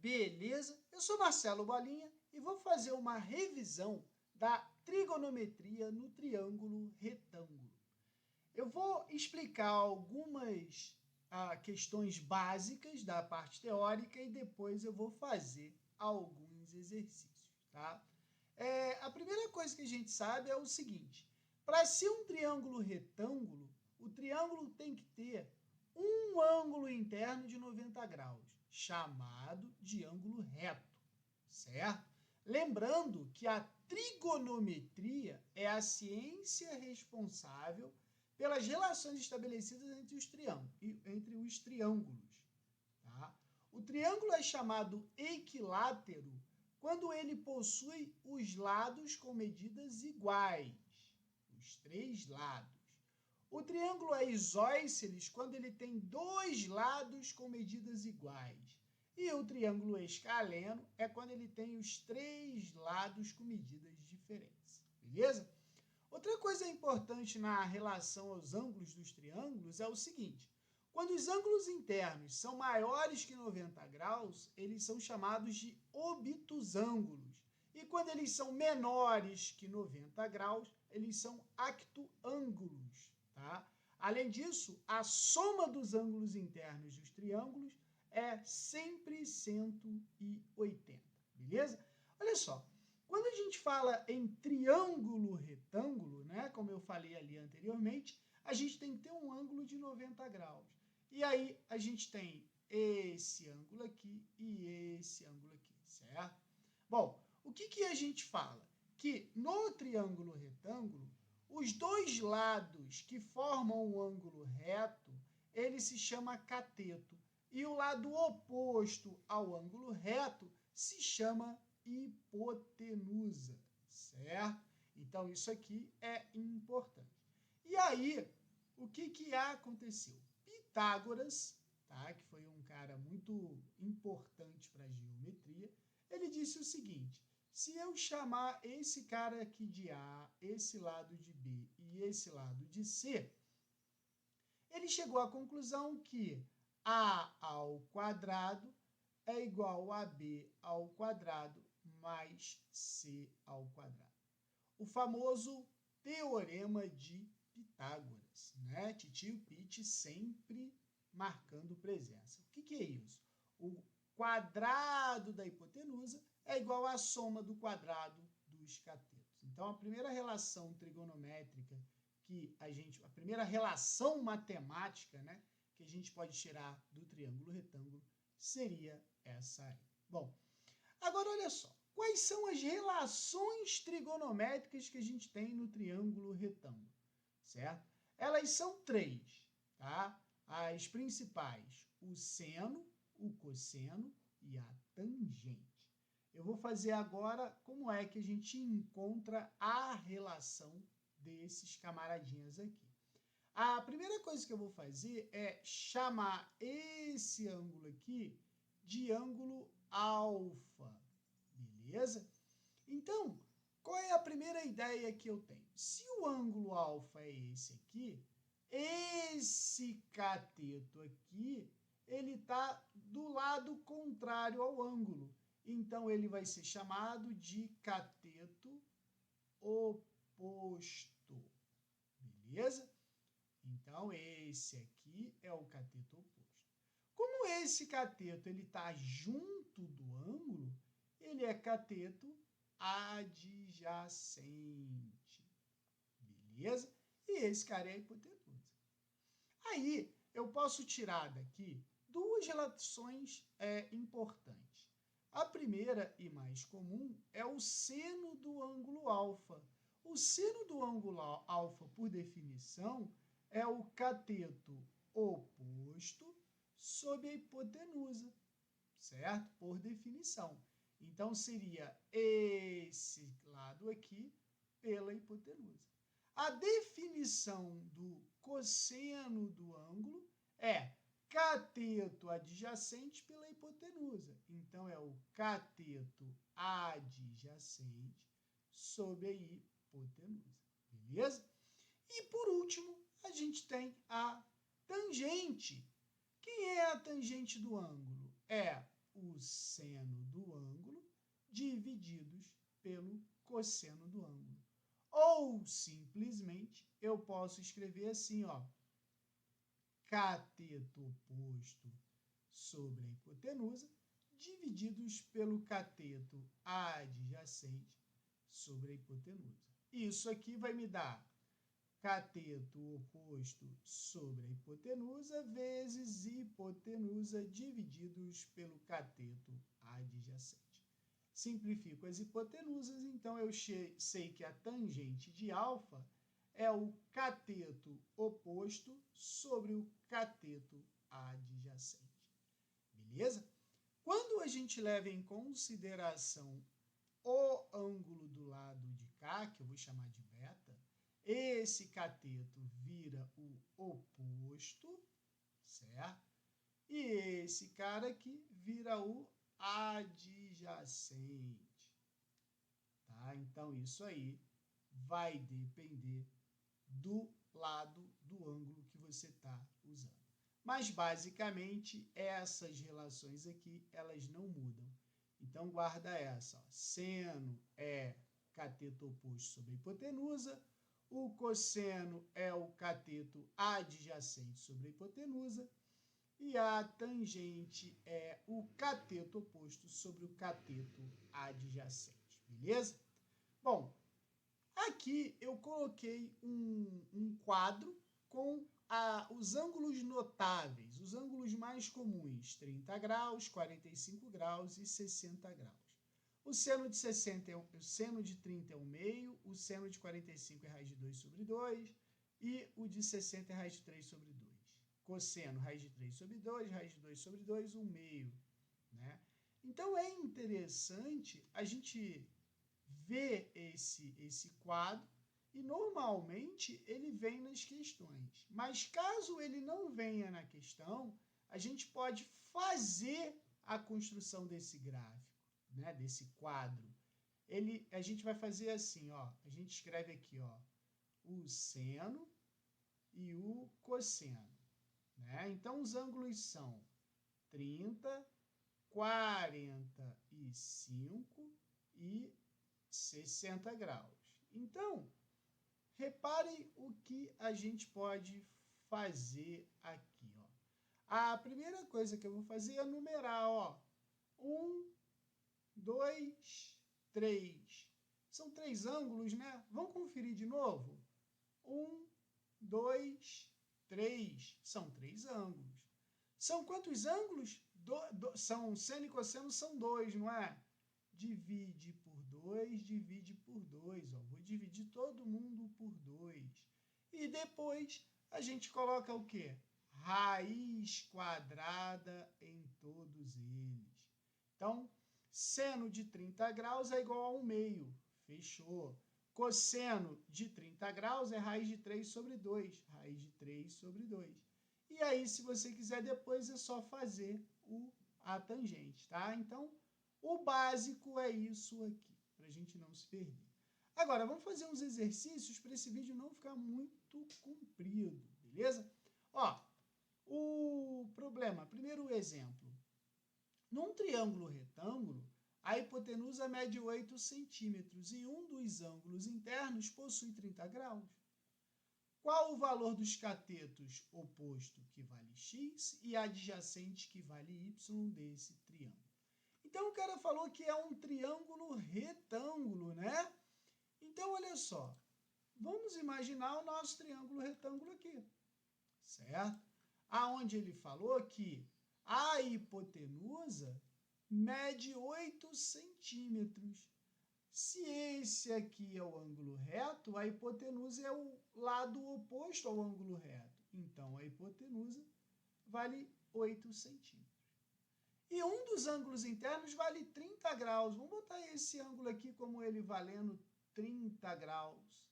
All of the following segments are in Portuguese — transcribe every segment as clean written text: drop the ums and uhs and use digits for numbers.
Beleza? Eu sou Marcelo Bolinha e vou fazer uma revisão da trigonometria no triângulo retângulo. Eu vou explicar algumas questões básicas da parte teórica e depois eu vou fazer alguns exercícios, tá? A primeira coisa que a gente sabe é o seguinte: para ser um triângulo retângulo, o triângulo tem que ter um ângulo interno de 90 graus, chamado de ângulo reto, certo? Lembrando que a trigonometria é a ciência responsável pelas relações estabelecidas entre os triângulos. Tá? O triângulo é chamado equilátero quando ele possui os lados com medidas iguais, os três lados. O triângulo é isósceles quando ele tem dois lados com medidas iguais. E o triângulo escaleno é quando ele tem os três lados com medidas diferentes. Beleza? Outra coisa importante na relação aos ângulos dos triângulos é o seguinte: quando os ângulos internos são maiores que 90 graus, eles são chamados de obtusângulos. E quando eles são menores que 90 graus, eles são actuângulos. Tá? Além disso, a soma dos ângulos internos dos triângulos é sempre 180, beleza? Olha só, quando a gente fala em triângulo retângulo, né, como eu falei ali anteriormente, a gente tem que ter um ângulo de 90 graus. E aí a gente tem esse ângulo aqui e esse ângulo aqui, certo? Bom, o que a gente fala? Que no triângulo retângulo, os dois lados que formam o ângulo reto, ele se chama cateto. E o lado oposto ao ângulo reto se chama hipotenusa, certo? Então, isso aqui é importante. E aí, o que aconteceu? Pitágoras, tá, que foi um cara muito importante para a geometria, ele disse o seguinte: se eu chamar esse cara aqui de A, esse lado de B e esse lado de C, ele chegou à conclusão que A ao quadrado é igual a B ao quadrado mais C ao quadrado. O famoso teorema de Pitágoras, né? Titio Pete sempre marcando presença. O que é isso? O quadrado da hipotenusa é igual à soma do quadrado dos catetos. Então, a primeira relação trigonométrica a primeira relação matemática, né, que a gente pode tirar do triângulo retângulo seria essa aí. Bom, agora olha só, quais são as relações trigonométricas que a gente tem no triângulo retângulo, certo? Elas são três, tá? As principais: o seno, o cosseno e a tangente. Eu vou fazer agora como é que a gente encontra a relação desses camaradinhas aqui. A primeira coisa que eu vou fazer é chamar esse ângulo aqui de ângulo alfa, beleza? Então, qual é a primeira ideia que eu tenho? Se o ângulo alfa é esse aqui, esse cateto aqui, ele está do lado contrário ao ângulo. Então, ele vai ser chamado de cateto oposto, beleza? Então, esse aqui é o cateto oposto. Como esse cateto está junto do ângulo, ele é cateto adjacente, beleza? E esse cara é a hipotenusa. Aí, eu posso tirar daqui duas relações importantes. A primeira e mais comum é o seno do ângulo alfa. O seno do ângulo alfa, por definição, é o cateto oposto sobre a hipotenusa, certo? Por definição. Então, seria esse lado aqui pela hipotenusa. A definição do cosseno do ângulo é cateto adjacente pela hipotenusa. Então, é o cateto adjacente sobre a hipotenusa, beleza? E, por último, a gente tem a tangente. Quem é a tangente do ângulo? É o seno do ângulo divididos pelo cosseno do ângulo. Ou, simplesmente, eu posso escrever assim, ó, cateto oposto sobre a hipotenusa divididos pelo cateto adjacente sobre a hipotenusa. Isso aqui vai me dar cateto oposto sobre a hipotenusa vezes hipotenusa divididos pelo cateto adjacente. Simplifico as hipotenusas, então eu sei que a tangente de alfa é o cateto oposto sobre o cateto adjacente. Beleza? Quando a gente leva em consideração o ângulo do lado de cá, que eu vou chamar de beta, esse cateto vira o oposto, certo? E esse cara aqui vira o adjacente, tá? Então, isso aí vai depender do lado do ângulo que você está usando. Mas, basicamente, essas relações aqui, elas não mudam. Então, guarda essa. Ó. Seno é cateto oposto sobre a hipotenusa, o cosseno é o cateto adjacente sobre a hipotenusa, e a tangente é o cateto oposto sobre o cateto adjacente, beleza? Bom, aqui eu coloquei um quadro com os ângulos notáveis, os ângulos mais comuns, 30 graus, 45 graus e 60 graus. O seno de 60 o seno de 30 é o meio, o seno de 45 é raiz de 2 sobre 2 e o de 60 é raiz de 3 sobre 2. Cosseno, raiz de 3 sobre 2, raiz de 2 sobre 2, 1 meio. Né? Então, é interessante a gente ver esse quadro e, normalmente, ele vem nas questões. Mas, caso ele não venha na questão, a gente pode fazer a construção desse gráfico, né? Desse quadro. A gente vai fazer assim, ó, a gente escreve aqui, ó, o seno e o cosseno. Né? Então, os ângulos são 30, 45 e 60 graus. Então, repare o que a gente pode fazer aqui. Ó. A primeira coisa que eu vou fazer é numerar. Ó. 1, 2, 3. São 3 ângulos, né? Vamos conferir de novo? 1, 2, 3. São 3 ângulos. São quantos ângulos? São seno e cosseno são 2, não é? Divide por 2, divide por 2. Ó. Vou dividir todo mundo por 2. E depois a gente coloca o quê? Raiz quadrada em todos eles. Então, seno de 30 graus é igual a 1 meio. Fechou. Cosseno de 30 graus é raiz de 3 sobre 2. Raiz de 3 sobre 2. E aí, se você quiser depois, é só fazer a tangente, tá? Então, o básico é isso aqui, para a gente não se perder. Agora, vamos fazer uns exercícios para esse vídeo não ficar muito comprido, beleza? Ó, o problema, primeiro exemplo. Num triângulo retângulo, a hipotenusa mede 8 centímetros e um dos ângulos internos possui 30 graus. Qual o valor dos catetos oposto que vale x e adjacente que vale y desse triângulo? Então, o cara falou que é um triângulo retângulo, né? Então, olha só. Vamos imaginar o nosso triângulo retângulo aqui, certo? Aonde ele falou que a hipotenusa mede 8 centímetros. Se esse aqui é o ângulo reto, a hipotenusa é o lado oposto ao ângulo reto. Então, a hipotenusa vale 8 centímetros. E um dos ângulos internos vale 30 graus. Vamos botar esse ângulo aqui como ele valendo 30 graus.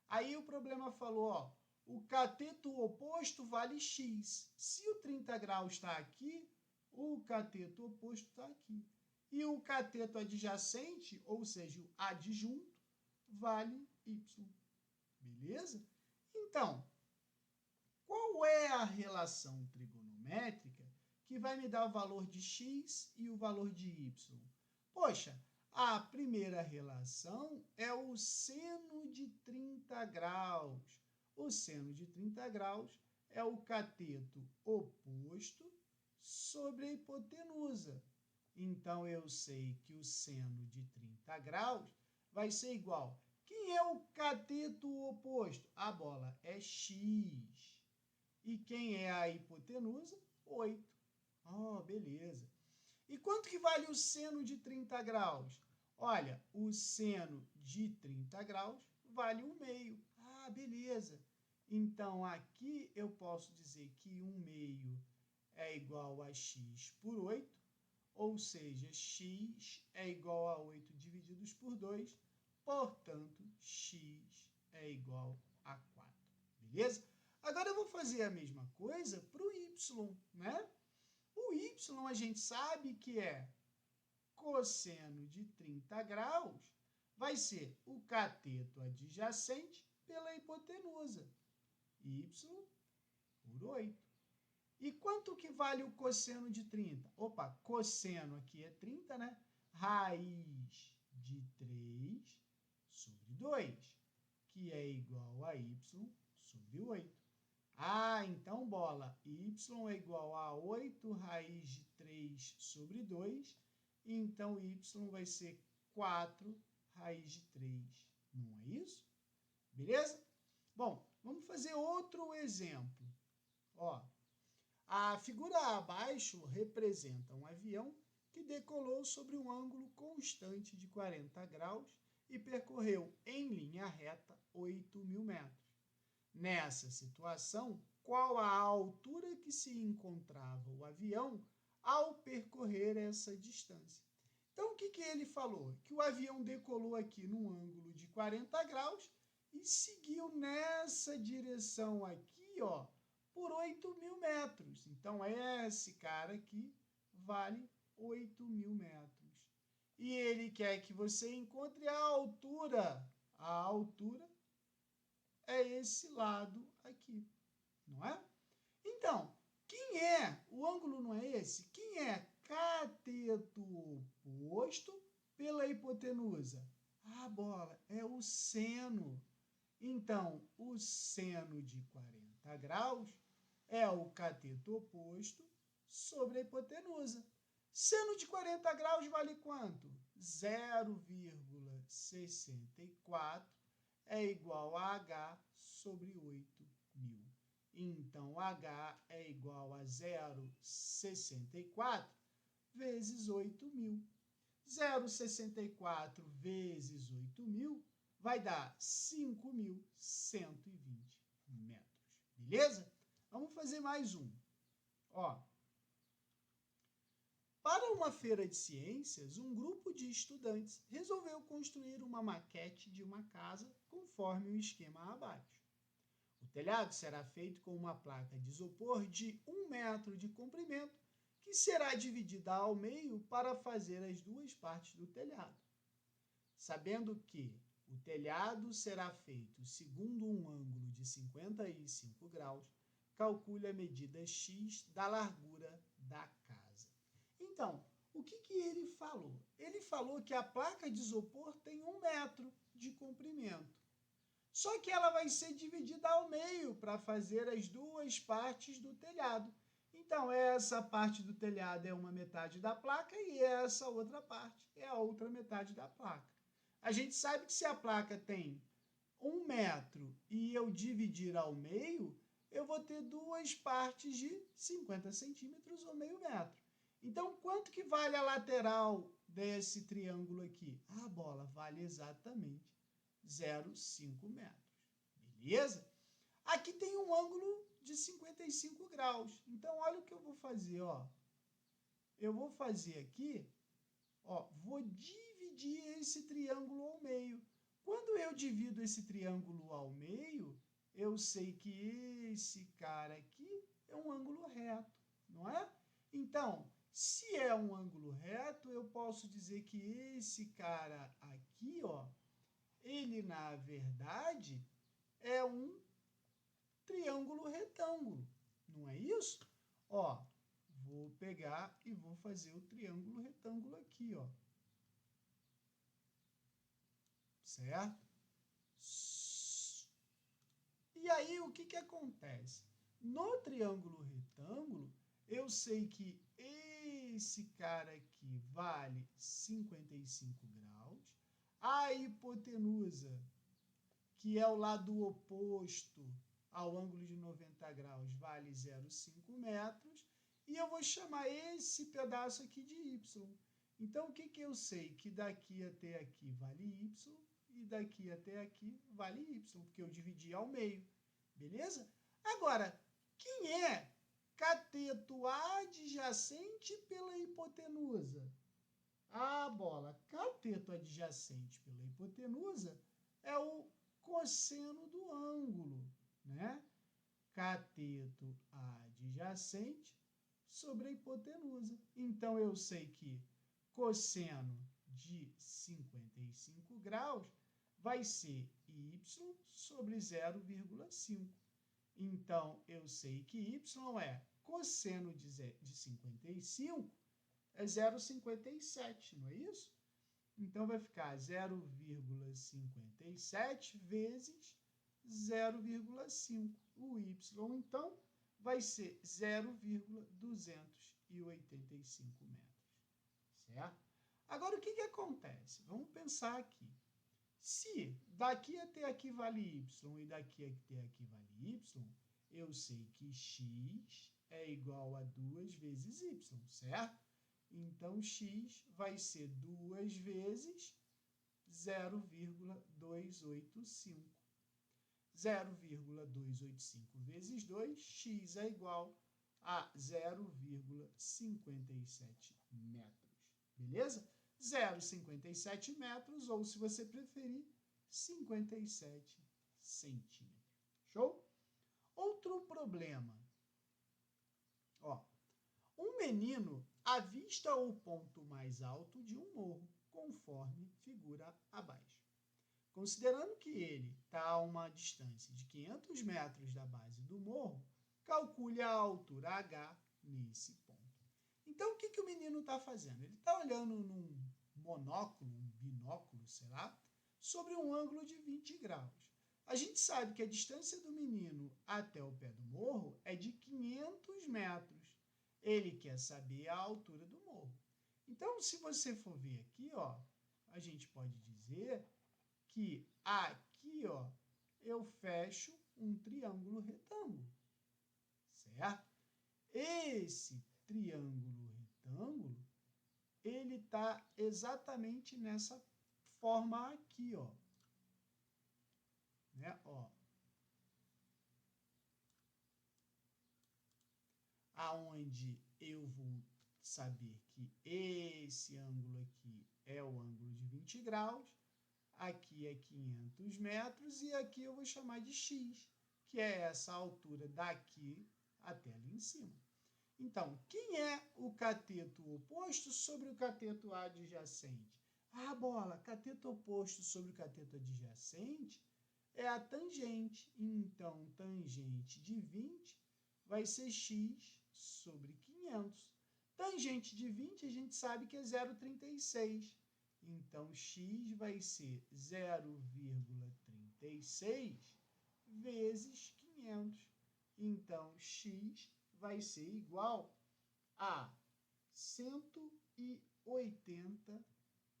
Aí o problema falou, ó, o cateto oposto vale x. Se o 30 graus está aqui, o cateto oposto está aqui. E o cateto adjacente, ou seja, o adjunto, vale y. Beleza? Então, qual é a relação trigonométrica que vai me dar o valor de x e o valor de y? Poxa, a primeira relação é o seno de 30 graus. O seno de 30 graus é o cateto oposto sobre a hipotenusa. Então, eu sei que o seno de 30 graus vai ser igual. Quem é o cateto oposto? A bola é x. E quem é a hipotenusa? 8. Beleza. E quanto que vale o seno de 30 graus? Olha, o seno de 30 graus vale 1/2. Beleza. Então, aqui eu posso dizer que 1/2 é igual a x por 8, ou seja, x é igual a 8 divididos por 2, portanto, x é igual a 4. Beleza? Agora eu vou fazer a mesma coisa para o y, né? O y a gente sabe que é cosseno de 30 graus, vai ser o cateto adjacente pela hipotenusa, y por 8. E quanto que vale o cosseno de 30? Opa, cosseno aqui é 30, né? Raiz de 3 sobre 2, que é igual a y sobre 8. Então, bola, y é igual a 8 raiz de 3 sobre 2, então y vai ser 4 raiz de 3. Não é isso? Beleza? Bom, vamos fazer outro exemplo. A figura abaixo representa um avião que decolou sobre um ângulo constante de 40 graus e percorreu em linha reta 8.000 metros. Nessa situação, qual a altura que se encontrava o avião ao percorrer essa distância? Então, o que ele falou? Que o avião decolou aqui num ângulo de 40 graus e seguiu nessa direção aqui, por 8.000 metros. Então, esse cara aqui vale 8.000 metros. E ele quer que você encontre a altura. A altura é esse lado aqui, não é? Então, quem é? O ângulo não é esse? Quem é cateto oposto pela hipotenusa? Bola, é o seno. Então, o seno de 40 graus é o cateto oposto sobre a hipotenusa. Seno de 40 graus vale quanto? 0,64 é igual a H sobre 8.000. Então, H é igual a 0,64 vezes 8.000. 0,64 vezes 8.000 vai dar 5.120 metros. Beleza? Vamos fazer mais um. Para uma feira de ciências, um grupo de estudantes resolveu construir uma maquete de uma casa conforme o esquema abaixo. O telhado será feito com uma placa de isopor de 1 metro de comprimento, que será dividida ao meio para fazer as duas partes do telhado. Sabendo que o telhado será feito segundo um ângulo de 55 graus, calcule a medida x da largura da casa. Então, o que ele falou? Ele falou que a placa de isopor tem 1 metro de comprimento. Só que ela vai ser dividida ao meio para fazer as duas partes do telhado. Então, essa parte do telhado é uma metade da placa e essa outra parte é a outra metade da placa. A gente sabe que se a placa tem 1 metro e eu dividir ao meio, eu vou ter duas partes de 50 centímetros ou meio metro. Então, quanto que vale a lateral desse triângulo aqui? Bola, vale exatamente 0,5 metros. Beleza? Aqui tem um ângulo de 55 graus. Então, olha o que eu vou fazer. Eu vou fazer aqui, vou dividir esse triângulo ao meio. Quando eu divido esse triângulo ao meio, eu sei que esse cara aqui é um ângulo reto, não é? Então, se é um ângulo reto, eu posso dizer que esse cara aqui, ele, na verdade, é um triângulo retângulo, não é isso? Vou vou pegar e vou fazer o triângulo retângulo aqui, ó. Certo? E aí, o que acontece? No triângulo retângulo, eu sei que esse cara aqui vale 55 graus. A hipotenusa, que é o lado oposto ao ângulo de 90 graus, vale 0,5 metros. E eu vou chamar esse pedaço aqui de y. Então, o que eu sei? Que daqui até aqui vale y e daqui até aqui vale y, porque eu dividi ao meio. Beleza? Agora, quem é cateto adjacente pela hipotenusa? Ah, bola, cateto adjacente pela hipotenusa é o cosseno do ângulo, né? Cateto adjacente sobre a hipotenusa. Então, eu sei que cosseno de 55 graus vai ser y sobre 0,5. Então, eu sei que y é cosseno de 55 é 0,57, não é isso? Então, vai ficar 0,57 vezes 0,5. O y, então, vai ser 0,285 metros, certo? Agora, o que acontece? Vamos pensar aqui. Se daqui até aqui vale y e daqui até aqui vale y, eu sei que x é igual a 2 vezes y, certo? Então, x vai ser 2 vezes 0,285. 0,285 vezes 2, x é igual a 0,57 metros. Beleza? 0,57 metros, ou se você preferir, 57 centímetros. Show? Outro problema. Ó, um menino avista o ponto mais alto de um morro, conforme figura abaixo. Considerando que ele está a uma distância de 500 metros da base do morro, calcule a altura H nesse ponto. Então, o que o menino está fazendo? Ele está olhando num monóculo, um binóculo, sei lá, sobre um ângulo de 20 graus. A gente sabe que a distância do menino até o pé do morro é de 500 metros. Ele quer saber a altura do morro. Então, se você for ver aqui, ó, a gente pode dizer que aqui, ó, eu fecho um triângulo retângulo, certo? Esse triângulo retângulo, ele está exatamente nessa forma aqui, ó. Né? Ó. Aonde eu vou saber que esse ângulo aqui é o ângulo de 20 graus, aqui é 500 metros e aqui eu vou chamar de x, que é essa altura daqui até ali em cima. Então, quem é o cateto oposto sobre o cateto adjacente? Ah, bola, cateto oposto sobre o cateto adjacente é a tangente. Então, tangente de 20 vai ser x sobre 500. Tangente de 20 a gente sabe que é 0,36. Então, x vai ser 0,36 vezes 500. Então, x vai ser igual a 180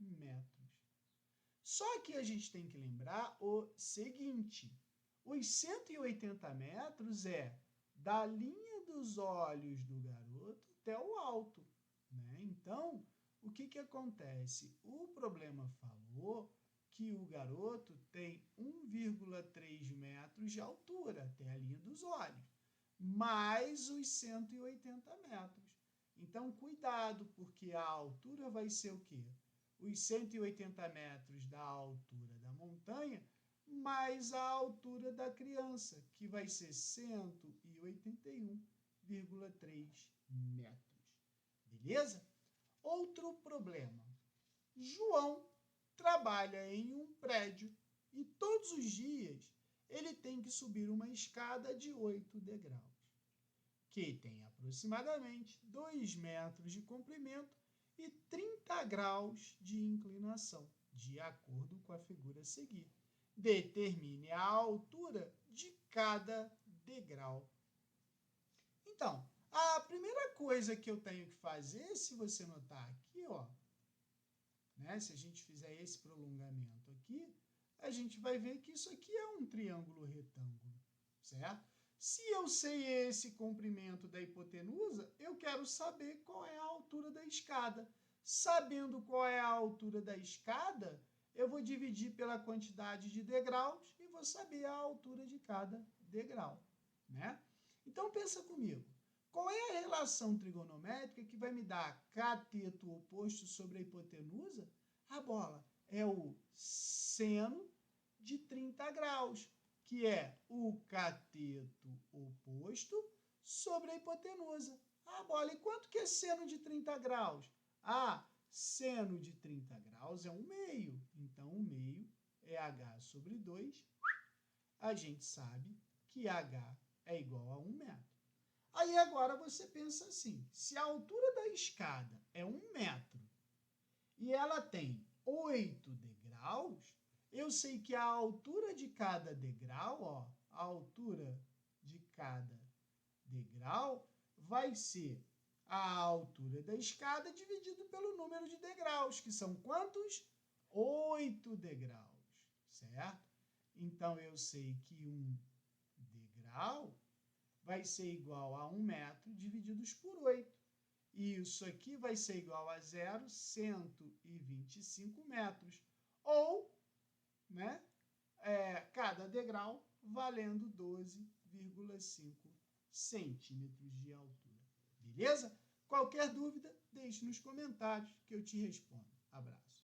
metros. Só que a gente tem que lembrar o seguinte: os 180 metros é da linha dos olhos do garoto até o alto, né? Então, o que acontece? O problema falou que o garoto tem 1,3 metros de altura até a linha dos olhos, mais os 180 metros. Então, cuidado, porque a altura vai ser o quê? Os 180 metros da altura da montanha, mais a altura da criança, que vai ser 181,3 metros. Beleza? Outro problema. João trabalha em um prédio e todos os dias ele tem que subir uma escada de 8 degraus. que tem aproximadamente 2 metros de comprimento e 30 graus de inclinação, de acordo com a figura a seguir. Determine a altura de cada degrau. Então, a primeira coisa que eu tenho que fazer, se você notar aqui, ó, né, se a gente fizer esse prolongamento aqui, a gente vai ver que isso aqui é um triângulo retângulo, certo? Se eu sei esse comprimento da hipotenusa, eu quero saber qual é a altura da escada. Sabendo qual é a altura da escada, eu vou dividir pela quantidade de degraus e vou saber a altura de cada degrau, né? Então, pensa comigo. Qual é a relação trigonométrica que vai me dar cateto oposto sobre a hipotenusa? A bola é o seno de 30 graus, que é o cateto oposto sobre a hipotenusa. Ah, bola, e quanto que é seno de 30 graus? Ah, seno de 30 graus é 1/2. Então, 1/2 é h sobre 2. A gente sabe que h é igual a 1 metro. Aí agora você pensa assim, se a altura da escada é 1 metro e ela tem 8 degraus, eu sei que a altura de cada degrau, ó, a altura de cada degrau vai ser a altura da escada dividido pelo número de degraus, que são quantos? 8 degraus, certo? Então, eu sei que um degrau vai ser igual a 1 metro divididos por 8. E isso aqui vai ser igual a 0,125 metros. Ou, né, cada degrau valendo 12,5 centímetros de altura. Beleza? Qualquer dúvida, deixe nos comentários que eu te respondo. Abraço.